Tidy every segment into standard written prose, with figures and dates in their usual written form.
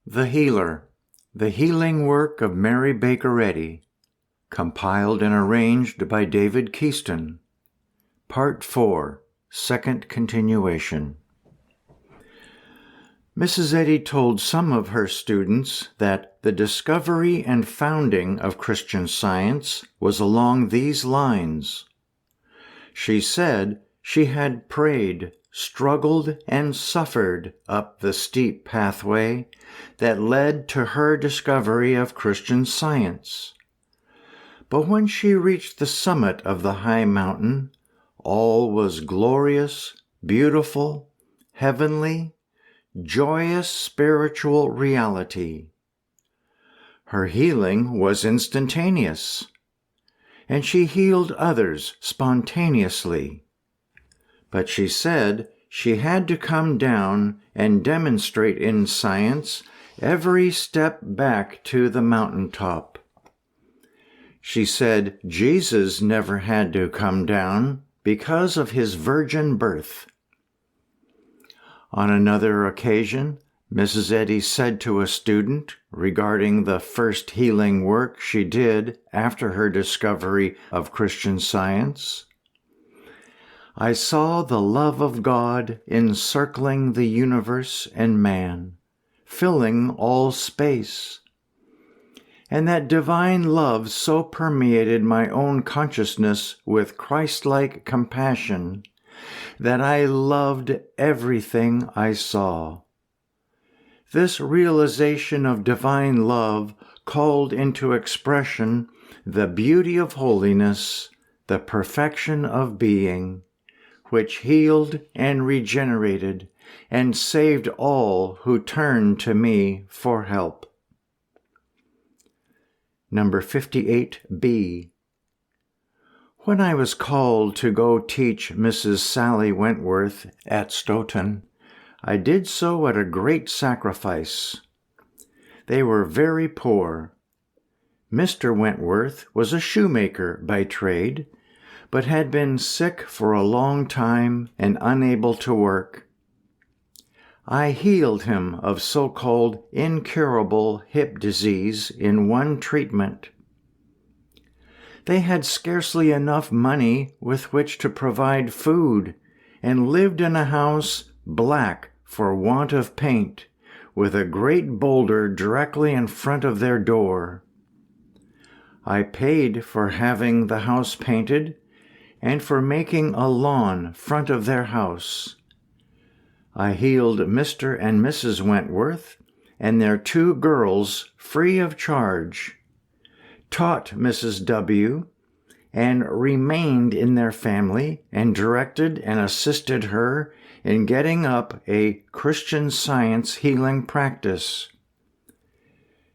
The Healer, The Healing Work of Mary Baker Eddy, compiled and arranged by David Keyston. Part 4, Second Continuation. Mrs. Eddy told some of her students that the discovery and founding of Christian Science was along these lines. She said she had prayed, struggled, and suffered up the steep pathway that led to her discovery of Christian Science. But when she reached the summit of the high mountain, all was glorious, beautiful, heavenly, joyous spiritual reality. Her healing was instantaneous, and she healed others spontaneously. But she said she had to come down and demonstrate in science every step back to the mountaintop. She said Jesus never had to come down because of his virgin birth. On another occasion, Mrs. Eddy said to a student regarding the first healing work she did after her discovery of Christian Science, "I saw the love of God encircling the universe and man, filling all space. And that divine love so permeated my own consciousness with Christ-like compassion that I loved everything I saw. This realization of divine love called into expression the beauty of holiness, the perfection of being, which healed and regenerated and saved all who turned to me for help." Number 58B. When I was called to go teach Mrs. Sally Wentworth at Stoughton, I did so at a great sacrifice. They were very poor. Mr. Wentworth was a shoemaker by trade, but had been sick for a long time and unable to work. I healed him of so-called incurable hip disease in one treatment. They had scarcely enough money with which to provide food, and lived in a house black for want of paint, with a great boulder directly in front of their door. I paid for having the house painted and for making a lawn front of their house. I healed Mr. and Mrs. Wentworth and their 2 girls free of charge, taught Mrs. W., and remained in their family and directed and assisted her in getting up a Christian Science healing practice.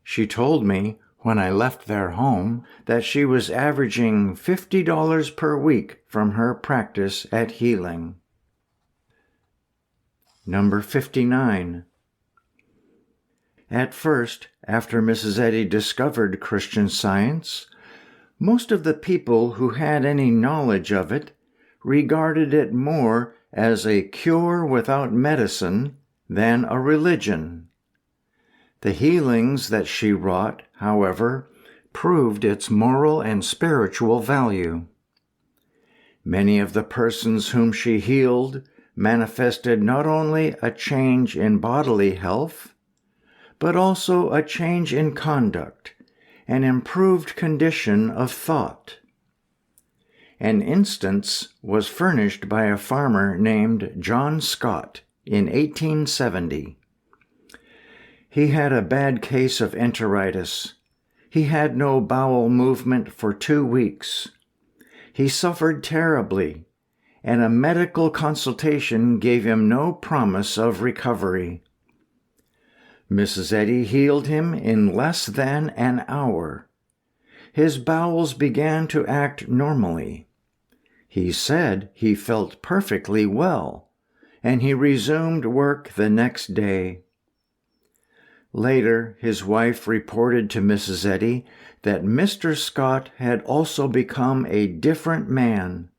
She told me when I left their home that she was averaging $50 per week from her practice at healing. Number 59. At first, after Mrs. Eddy discovered Christian Science, most of the people who had any knowledge of it regarded it more as a cure without medicine than a religion. The healings that she wrought, however, proved its moral and spiritual value. Many of the persons whom she healed manifested not only a change in bodily health, but also a change in conduct, an improved condition of thought. An instance was furnished by a farmer named John Scott in 1870. He had a bad case of enteritis. He had no bowel movement for 2 weeks. He suffered terribly, and a medical consultation gave him no promise of recovery. Mrs. Eddy healed him in less than an hour. His bowels began to act normally. He said he felt perfectly well, and he resumed work the next day. Later, his wife reported to Mrs. Eddy that Mr. Scott had also become a different man.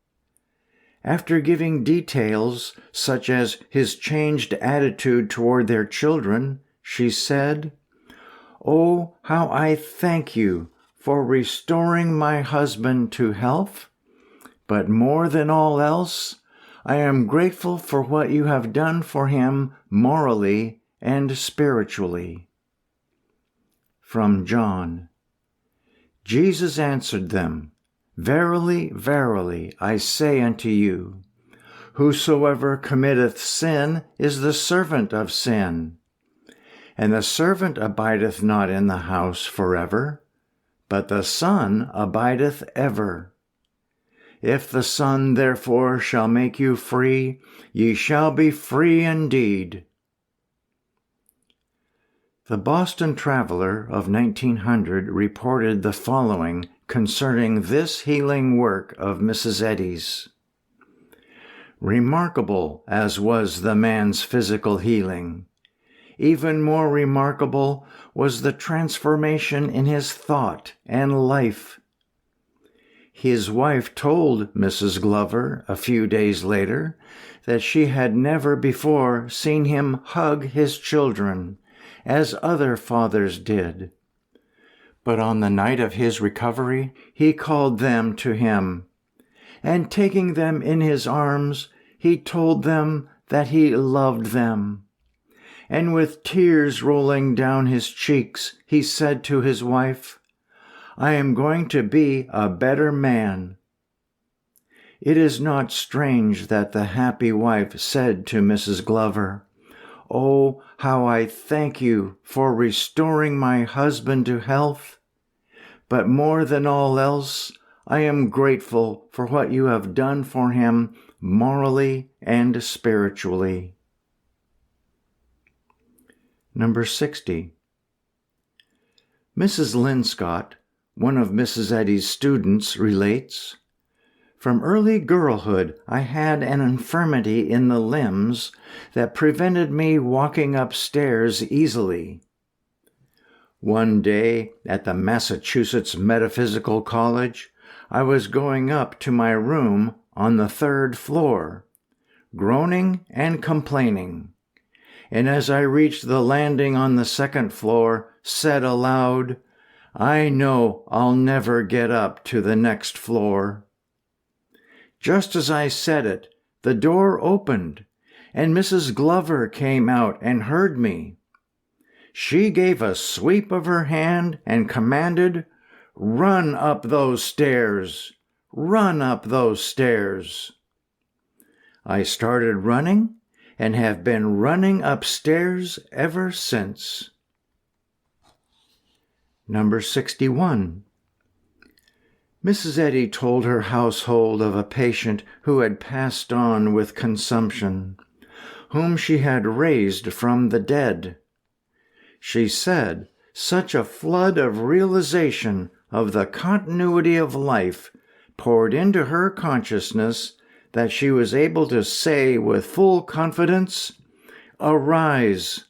After giving details such as his changed attitude toward their children, she said, "Oh, how I thank you for restoring my husband to health. But more than all else, I am grateful for what you have done for him morally and spiritually." From John. Jesus answered them, "Verily, verily, I say unto you, whosoever committeth sin is the servant of sin. And the servant abideth not in the house forever, but the Son abideth ever. If the Son therefore shall make you free, ye shall be free indeed." The Boston Traveler of 1900 reported the following concerning this healing work of Mrs. Eddy's. Remarkable as was the man's physical healing, even more remarkable was the transformation in his thought and life. His wife told Mrs. Glover a few days later that she had never before seen him hug his children, as other fathers did. But on the night of his recovery, he called them to him, and taking them in his arms, he told them that he loved them. And with tears rolling down his cheeks, he said to his wife, "I am going to be a better man." It is not strange that the happy wife said to Mrs. Glover, "Oh, how I thank you for restoring my husband to health. But more than all else, I am grateful for what you have done for him morally and spiritually." Number 60. Mrs. Linscott, one of Mrs. Eddy's students, relates, "From early girlhood I had an infirmity in the limbs that prevented me walking upstairs easily. One day at the Massachusetts Metaphysical College, I was going up to my room on the 3rd floor, groaning and complaining, and as I reached the landing on the 2nd floor, said aloud, 'I know I'll never get up to the next floor.' Just as I said it, the door opened, and Mrs. Glover came out and heard me. She gave a sweep of her hand and commanded, 'Run up those stairs! Run up those stairs!' I started running and have been running upstairs ever since." Number 61. Mrs. Eddy told her household of a patient who had passed on with consumption, whom she had raised from the dead. She said such a flood of realization of the continuity of life poured into her consciousness that she was able to say with full confidence, "Arise!"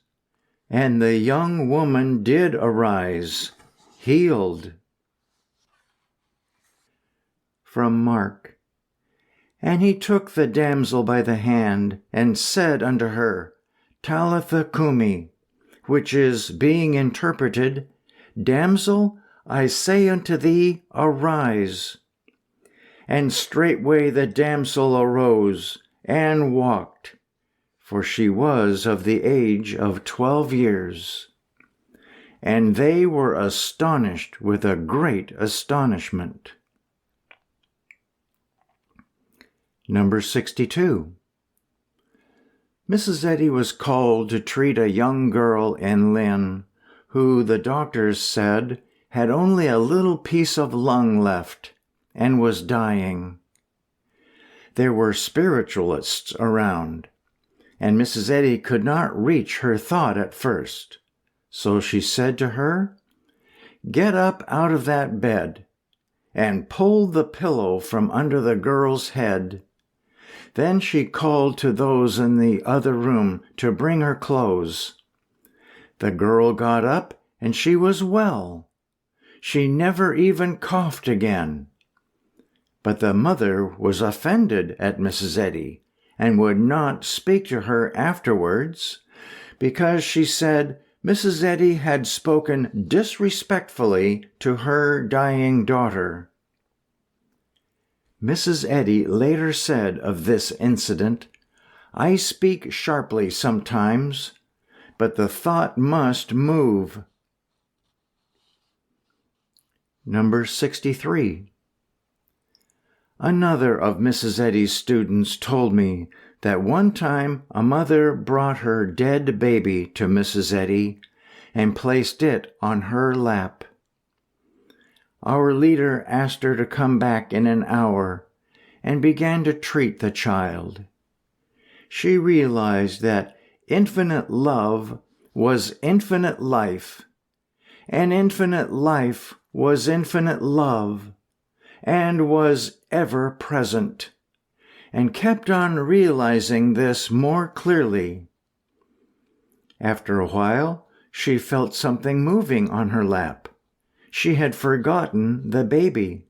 And the young woman did arise, healed. From Mark. And he took the damsel by the hand, and said unto her, Talitha cumi, which is, being interpreted, Damsel, I say unto thee, arise. And straightway the damsel arose, and walked, for she was of the age of 12 years. And they were astonished with a great astonishment. Number 62. Mrs. Eddy was called to treat a young girl in Lynn, who, the doctors said, had only a little piece of lung left and was dying. There were spiritualists around, and Mrs. Eddy could not reach her thought at first. So she said to her, Get up out of that bed, and pull the pillow from under the girl's head. Then she called to those in the other room to bring her clothes. The girl got up, and she was well. She never even coughed again. But the mother was offended at Mrs. Eddy, and would not speak to her afterwards, because she said Mrs. Eddy had spoken disrespectfully to her dying daughter. Mrs. Eddy later said of this incident, "I speak sharply sometimes, but the thought must move." Number 63. Another of Mrs. Eddy's students told me that one time a mother brought her dead baby to Mrs. Eddy and placed it on her lap. Our leader asked her to come back in an hour and began to treat the child. She realized that infinite love was infinite life, and infinite life was infinite love, and was ever present, and kept on realizing this more clearly. After a while, she felt something moving on her lap. She had forgotten the baby.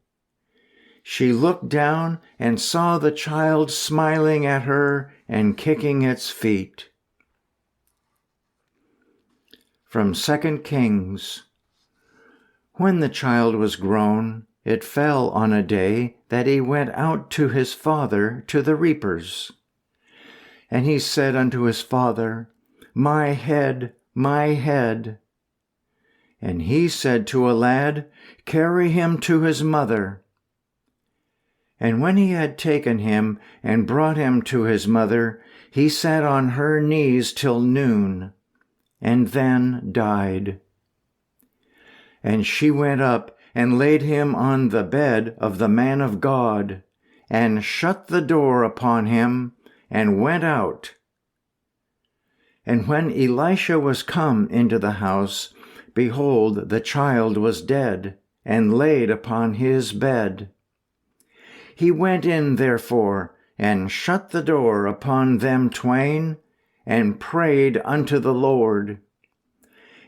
She looked down and saw the child smiling at her and kicking its feet. From 2 Kings. When the child was grown, it fell on a day that he went out to his father to the reapers. And he said unto his father, My head, my head. And he said to a lad, Carry him to his mother. And when he had taken him and brought him to his mother, he sat on her knees till noon, and then died. And she went up and laid him on the bed of the man of God, and shut the door upon him, and went out. And when Elisha was come into the house, behold, the child was dead, and laid upon his bed. He went in therefore, and shut the door upon them twain, and prayed unto the Lord.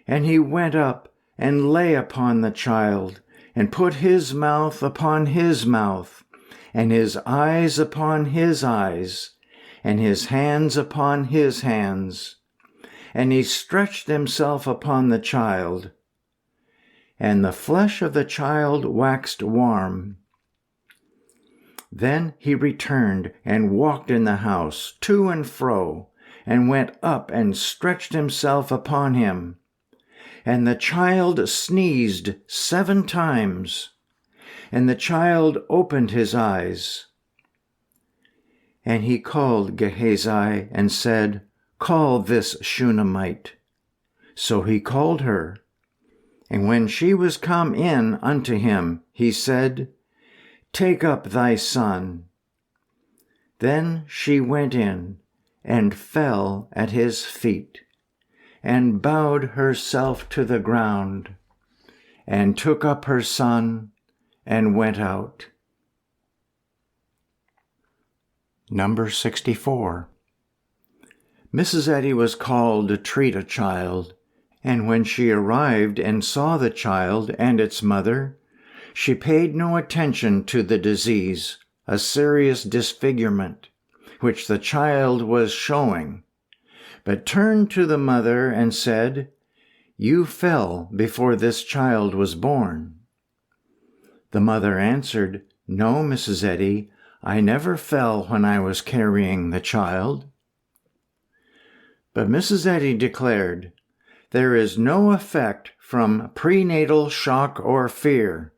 And he went up, and lay upon the child, and put his mouth upon his mouth, and his eyes upon his eyes, and his hands upon his hands. And he stretched himself upon the child. And the flesh of the child waxed warm. Then he returned and walked in the house to and fro, and went up and stretched himself upon him. And the child sneezed 7 times, and the child opened his eyes. And he called Gehazi and said, Call this Shunammite. So he called her. And when she was come in unto him, he said, Take up thy son. Then she went in, and fell at his feet, and bowed herself to the ground, and took up her son, and went out. Number 64. Mrs. Eddy was called to treat a child, and when she arrived and saw the child and its mother, she paid no attention to the disease, a serious disfigurement, which the child was showing, but turned to the mother and said, You fell before this child was born. The mother answered, No, Mrs. Eddy, I never fell when I was carrying the child. But Mrs. Eddy declared, There is no effect from prenatal shock or fear.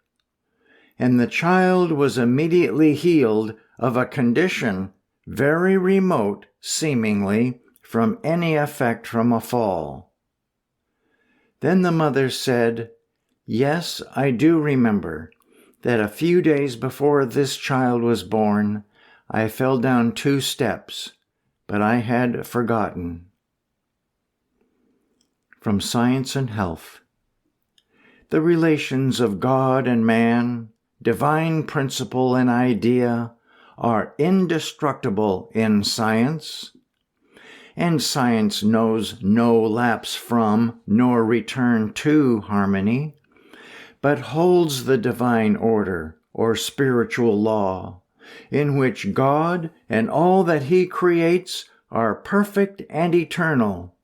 And the child was immediately healed of a condition very remote, seemingly, from any effect from a fall. Then the mother said, Yes, I do remember that a few days before this child was born, I fell down 2 steps, but I had forgotten. From Science and Health. The relations of God and man, divine principle and idea, are indestructible in science, and science knows no lapse from nor return to harmony, but holds the divine order or spiritual law, in which God and all that He creates are perfect and eternal,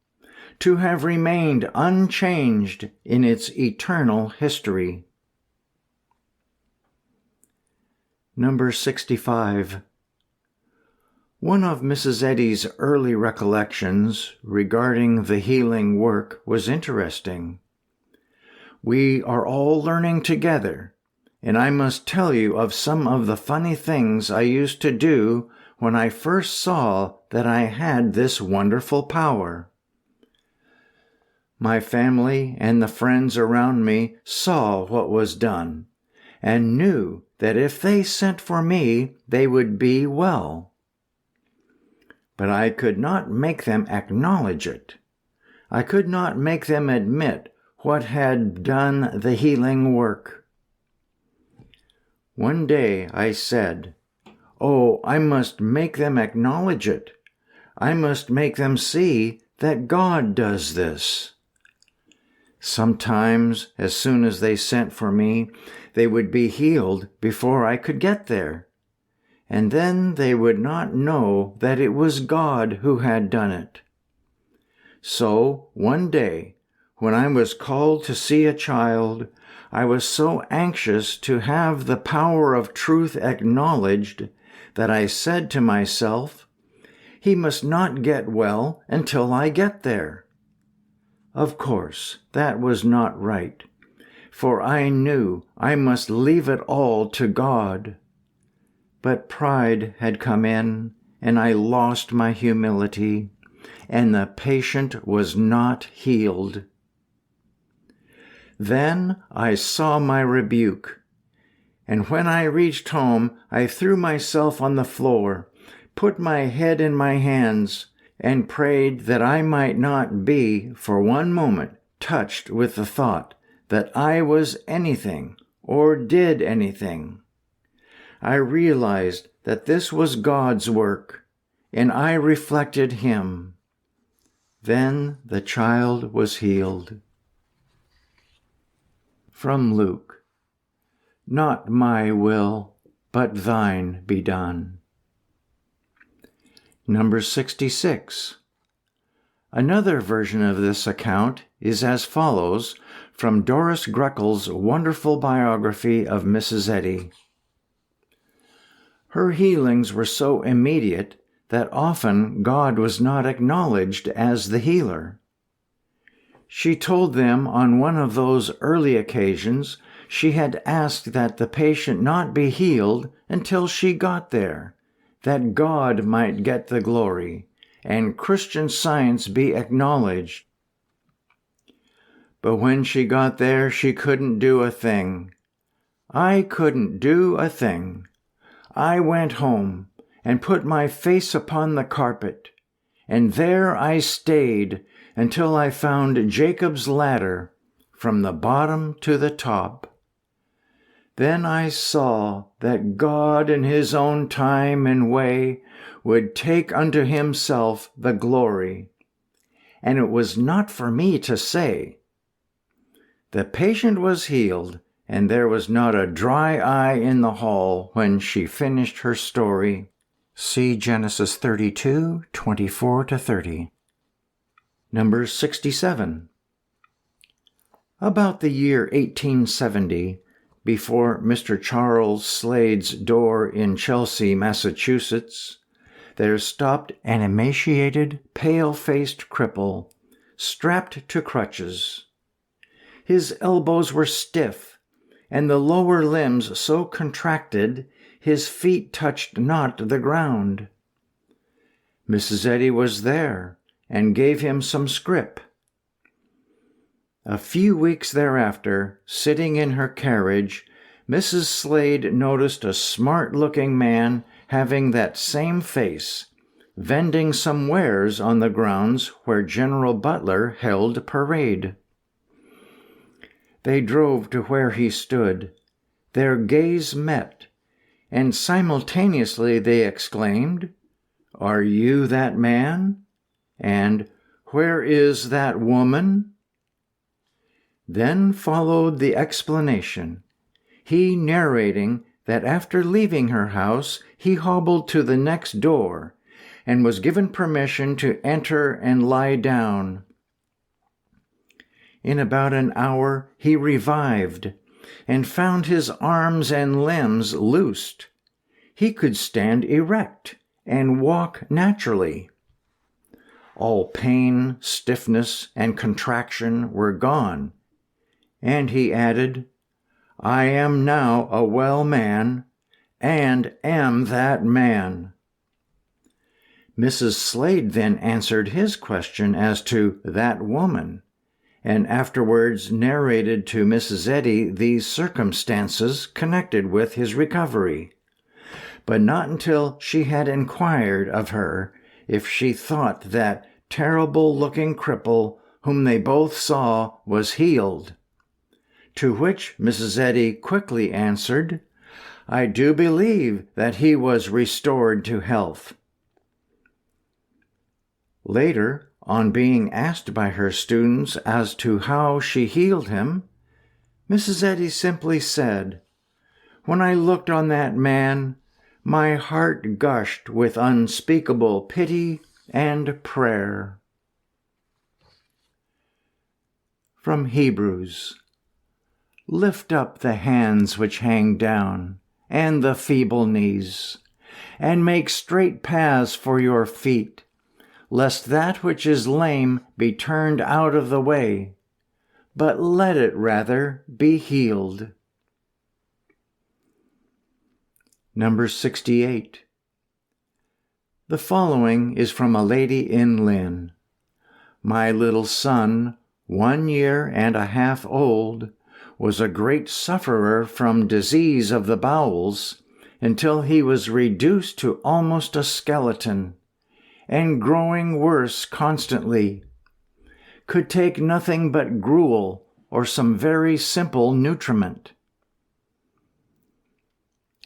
to have remained unchanged in its eternal history. Number 65. One of Mrs. Eddy's early recollections regarding the healing work was interesting. We are all learning together, and I must tell you of some of the funny things I used to do when I first saw that I had this wonderful power. My family and the friends around me saw what was done, and knew that if they sent for me, they would be well. But I could not make them acknowledge it. I could not make them admit what had done the healing work. One day I said, "Oh, I must make them acknowledge it. I must make them see that God does this." Sometimes, as soon as they sent for me, they would be healed before I could get there. And then they would not know that it was God who had done it. So, one day, when I was called to see a child, I was so anxious to have the power of truth acknowledged that I said to myself, "He must not get well until I get there." Of course, that was not right, for I knew I must leave it all to God. But pride had come in, and I lost my humility, and the patient was not healed. Then I saw my rebuke, and when I reached home, I threw myself on the floor, put my head in my hands, and prayed that I might not be, for one moment, touched with the thought that I was anything or did anything. I realized that this was God's work, and I reflected Him. Then the child was healed. From Luke. Not my will, but thine be done. Number 66. Another version of this account is as follows from Doris Greckel's wonderful biography of Mrs. Eddy. Her healings were so immediate that often God was not acknowledged as the healer. She told them on one of those early occasions she had asked that the patient not be healed until she got there, that God might get the glory, and Christian Science be acknowledged. But when she got there, she couldn't do a thing. I couldn't do a thing. I went home and put my face upon the carpet, and there I stayed until I found Jacob's ladder from the bottom to the top. Then I saw that God in His own time and way would take unto Himself the glory. And it was not for me to say. The patient was healed, and there was not a dry eye in the hall when she finished her story. See Genesis 32, 24-30. Number 67. About the year 1870, before Mr. Charles Slade's door in Chelsea, Massachusetts, there stopped an emaciated, pale-faced cripple, strapped to crutches. His elbows were stiff, and the lower limbs so contracted his feet touched not the ground. Mrs. Eddy was there, and gave him some scrip. A few weeks thereafter, sitting in her carriage, Mrs. Slade noticed a smart-looking man having that same face, vending some wares on the grounds where General Butler held parade. They drove to where he stood. Their gaze met, and simultaneously they exclaimed, "Are you that man?" and "Where is that woman?" Then followed the explanation, he narrating that after leaving her house he hobbled to the next door and was given permission to enter and lie down. In about an hour he revived, and found his arms and limbs loosed. He could stand erect and walk naturally. All pain, stiffness, and contraction were gone, and he added, "I am now a well man, and am that man." Mrs. Slade then answered his question as to that woman, and afterwards narrated to Mrs. Eddy these circumstances connected with his recovery, but not until she had inquired of her if she thought that terrible-looking cripple whom they both saw was healed. To which Mrs. Eddy quickly answered, "I do believe that he was restored to health." Later, on being asked by her students as to how she healed him, Mrs. Eddy simply said, "When I looked on that man, my heart gushed with unspeakable pity and prayer." From Hebrews. Lift up the hands which hang down, and the feeble knees, and make straight paths for your feet, lest that which is lame be turned out of the way, but let it rather be healed. Number 68. The following is from a lady in Lynn. My little son, 1 year and a half old, was a great sufferer from disease of the bowels until he was reduced to almost a skeleton, and growing worse constantly. Could take nothing but gruel or some very simple nutriment.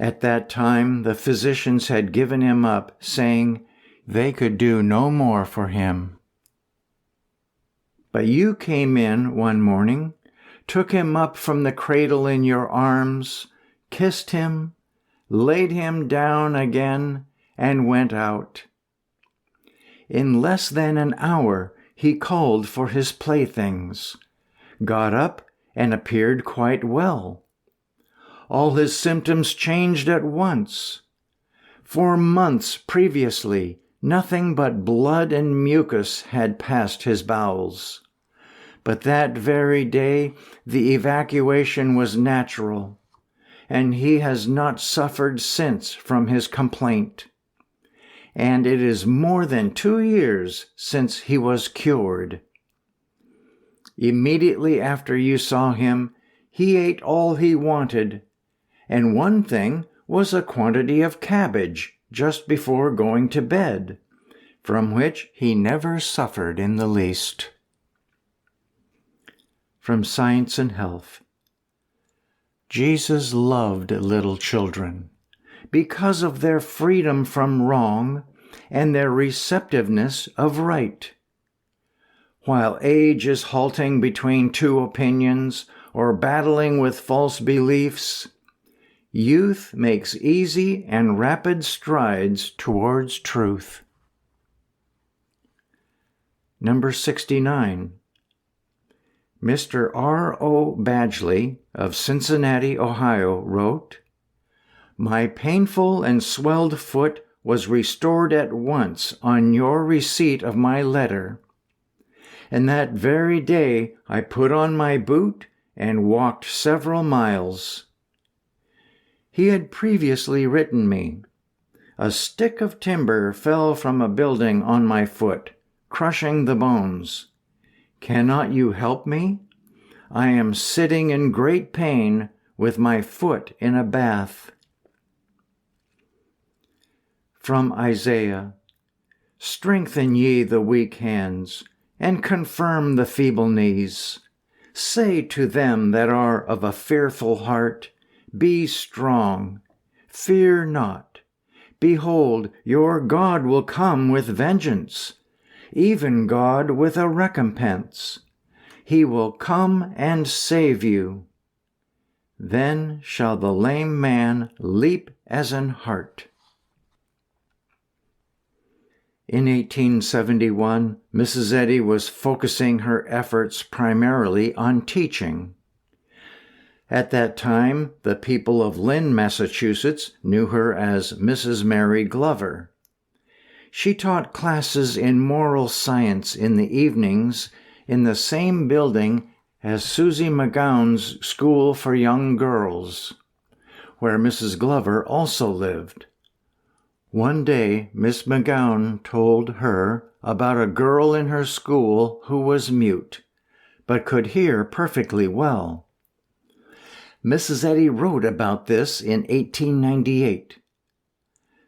At that time the physicians had given him up, saying they could do no more for him. But you came in one morning, took him up from the cradle in your arms, kissed him, laid him down again, and went out. In less than an hour he called for his playthings, got up, and appeared quite well. All his symptoms changed at once. For months previously, nothing but blood and mucus had passed his bowels. But that very day the evacuation was natural, and he has not suffered since from his complaint. And it is more than 2 years since he was cured. Immediately after you saw him, he ate all he wanted, and one thing was a quantity of cabbage just before going to bed, from which he never suffered in the least. From Science and Health. Jesus loved little children because of their freedom from wrong and their receptiveness of right. While age is halting between two opinions or battling with false beliefs, youth makes easy and rapid strides towards truth. Number 69. Mr. R.O. Badgley of Cincinnati, Ohio, wrote, "My painful and swelled foot was restored at once on your receipt of my letter, and that very day I put on my boot and walked several miles." He had previously written me, "A stick of timber fell from a building on my foot, crushing the bones. Cannot you help me? I am sitting in great pain with my foot in a bath." From Isaiah. Strengthen ye the weak hands, and confirm the feeble knees. Say to them that are of a fearful heart, Be strong, fear not. Behold, your God will come with vengeance, even God with a recompense. He will come and save you. Then shall the lame man leap as an hart. In 1871, Mrs. Eddy was focusing her efforts primarily on teaching. At that time, the people of Lynn, Massachusetts, knew her as Mrs. Mary Glover. She taught classes in moral science in the evenings in the same building as Susie McGowan's School for Young Girls, where Mrs. Glover also lived. One day, Miss McGowan told her about a girl in her school who was mute, but could hear perfectly well. Mrs. Eddy wrote about this in 1898.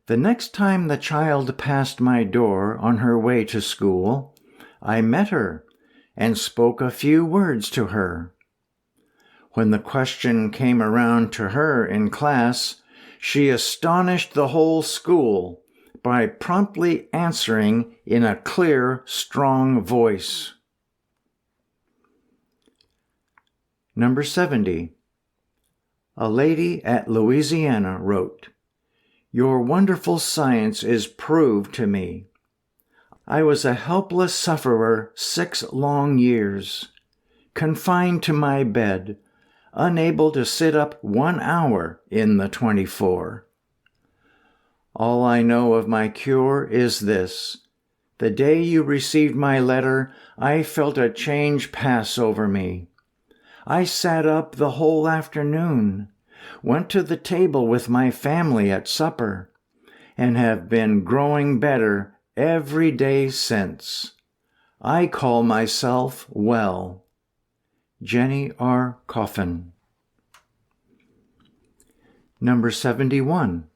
The next time the child passed my door on her way to school, I met her and spoke a few words to her. When the question came around to her in class, she astonished the whole school by promptly answering in a clear, strong voice. Number 70. A lady at Louisiana wrote, "Your wonderful science is proved to me. I was a helpless sufferer 6 long years, confined to my bed, unable to sit up 1 hour in the 24. All I know of my cure is this. The day you received my letter, I felt a change pass over me. I sat up the whole afternoon, went to the table with my family at supper, and have been growing better every day since. I call myself well." Jenny R. Coffin. Number 71.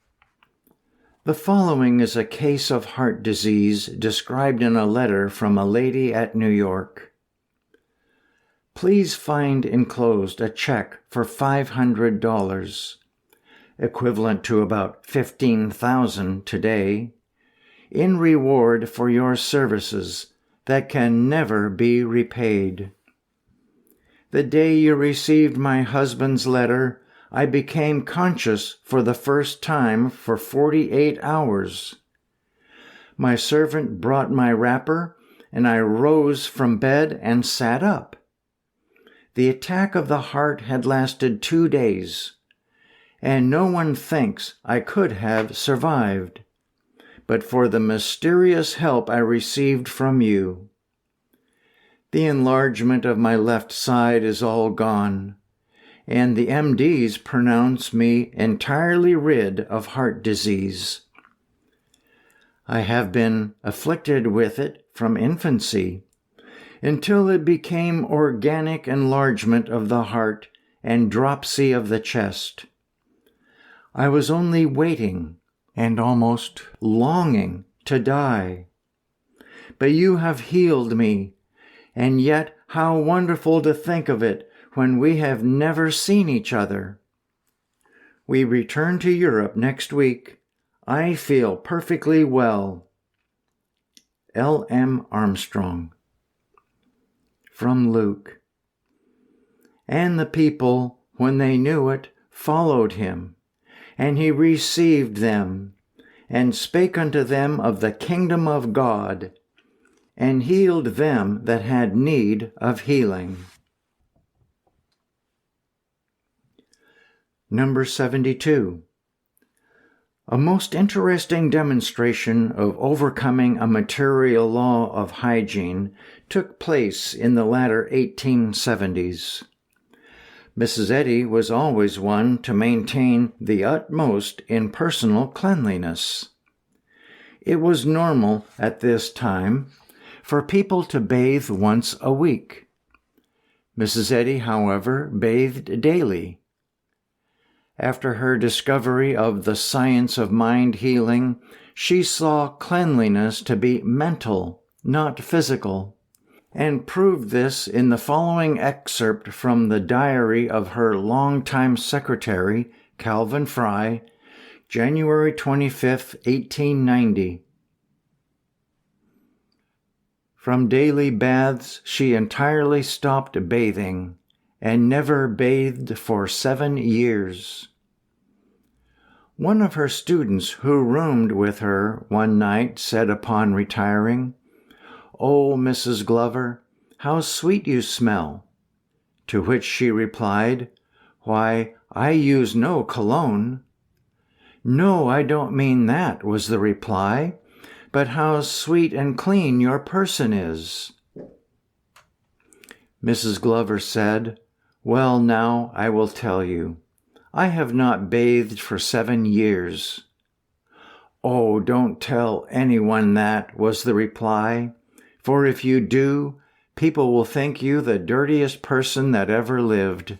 The following is a case of heart disease described in a letter from a lady at New York. Please find enclosed a check for $500, equivalent to about $15,000 today, in reward for your services that can never be repaid. The day you received my husband's letter, I became conscious for the first time for 48 hours. My servant brought my wrapper, and I rose from bed and sat up. The attack of the heart had lasted 2 days, and no one thinks I could have survived, but for the mysterious help I received from you. The enlargement of my left side is all gone, and the MDs pronounce me entirely rid of heart disease. I have been afflicted with it from infancy, until it became organic enlargement of the heart and dropsy of the chest. I was only waiting and almost longing to die. But you have healed me, and yet how wonderful to think of it when we have never seen each other. We return to Europe next week. I feel perfectly well. L. M. Armstrong. From Luke. And the people, when they knew it, followed him, and he received them, and spake unto them of the kingdom of God, and healed them that had need of healing. Number 72. A most interesting demonstration of overcoming a material law of hygiene took place in the latter 1870s. Mrs. Eddy was always one to maintain the utmost in personal cleanliness. It was normal at this time for people to bathe once a week. Mrs. Eddy, however, bathed daily. After her discovery of the science of mind healing, she saw cleanliness to be mental, not physical, and proved this in the following excerpt from the diary of her longtime secretary, Calvin Fry, January 25, 1890. From daily baths she entirely stopped bathing, and never bathed for 7 years. One of her students who roomed with her one night said upon retiring, "Oh, Mrs. Glover, how sweet you smell." To which she replied, "Why, I use no cologne." "No, I don't mean that," was the reply, "but how sweet and clean your person is." Mrs. Glover said, "Well, now I will tell you. I have not bathed for 7 years." "Oh, don't tell anyone that," was the reply, "for if you do, people will think you the dirtiest person that ever lived."